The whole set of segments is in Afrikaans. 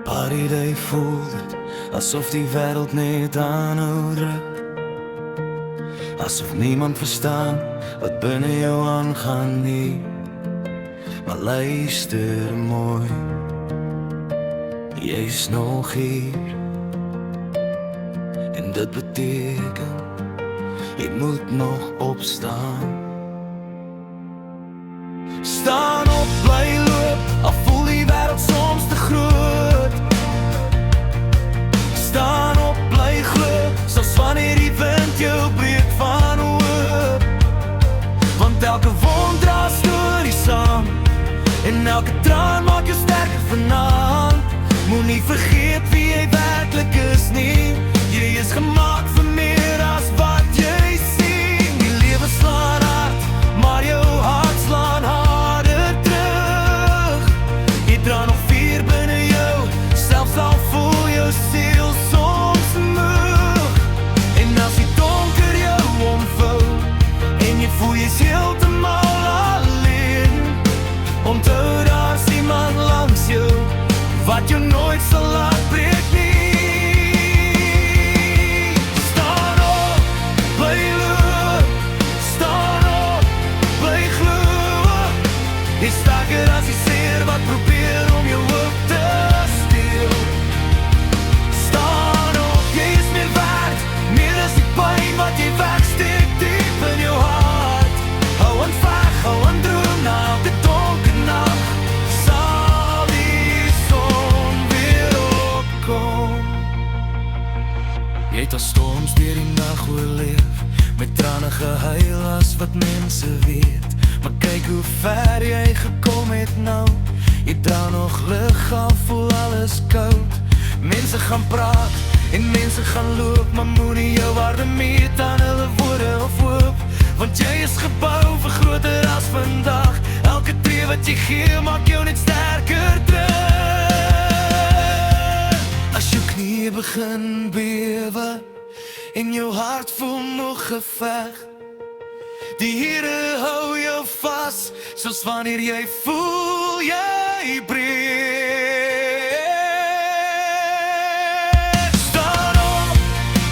Party day voel dit asof die wêreld net aanhou druk, asof niemand verstaan wat binne jou aangaan nie. Maar luister mooi, jy's nog hier, en dit beteken jy moet nog opstaan. Staan op, bly loop, al voel die wêreld soms te groot. Staan op, bly glo, selfs wanneer die wind jou breek van hoop. Want elke wond dra storie saam, en elke traan maak jou sterker vanaand. Moenie vergeet wie jy werklik is nie, jy is gemaakt vir meer as wat jy sien. Die lewe slaan hard, maar jou hart slaan harder terug. Jy dra nog vuur binne jou, selfs al voel jou siel soms moeg. En as die donker jou omvou, en jy voel jy's heeltemal alleen, onthou daar's iemand langs jou, wat jou nooit sal laat breek nie. Staan op, bly loop, staan op, bly glo. Jy sterker as die seer wat probeer om jou hoop te steel. Staan op, jy is meer werd, meer as die pyn wat jy wegsteek diep in jou hart. Hou aan veg, hou aan droom, na elke donker nag sal die son weer opkom. Jy het al storms deur die nag oorleef, met trane gehuil as wat mense weet. Maar kyk hoe ver jy gekom het nou, jy dra nog lig, al voel alles koud. Mense gaan praat en mense gaan loop, maar moenie jou waarde meet aan hulle woorde of hoop. Want jy is gebou vir groter as vandag, elke tree wat jy gee maak jou net sterker terug. As jou knie begin bewe, en jou hart voel nog geveg, die Here hou jou vas, soos wanneer jy voel jy breek. Staan op,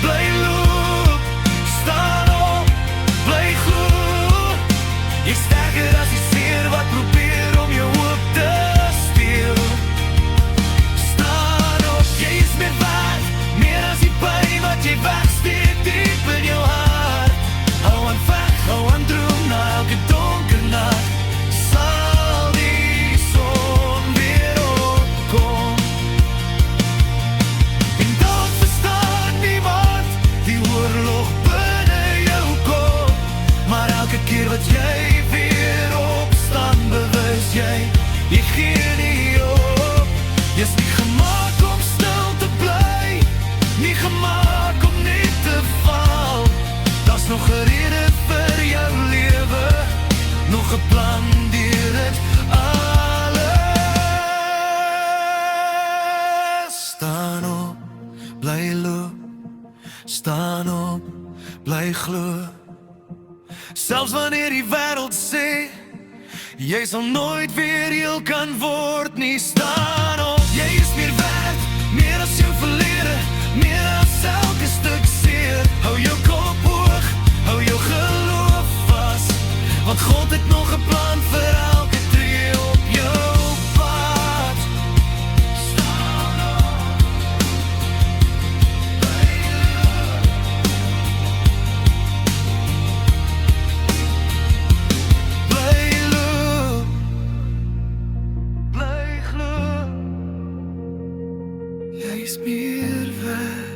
bly loop, staan op, bly glo. Jy sterker as die seer wat probeer om jou hoop te steel. Staan op, jy is meer werd, meer as die pyn wat jy wegsteek diep in jou hart. Hou aan veg, hou aan droom, na elke donker nag sal die son weer opkom. En dan verstaan niemand die oorlog binne jou kom, maar elke keer wat jy weer opstaan, bewys jy gee nie op. Jy's nie gemaak om stil te bly, nie gemaak om net te val. Daar's nog 'n rede vir jou lewe, nog 'n plan deur dit alles. Staan op, bly loop, staan op, bly glo. Selfs wanneer die wêreld sê jy sal nooit weer heel kan word nie. Staan op, jy is meer werd, meer as jou verlede, meer as elke stuk seer. Hou jou kop hoog, hou jou geloof vas, want God het nog 'n plan vir elke tree op jou pad. Staan op, bly loop, bly loop, bly glo. Jy is meer werd.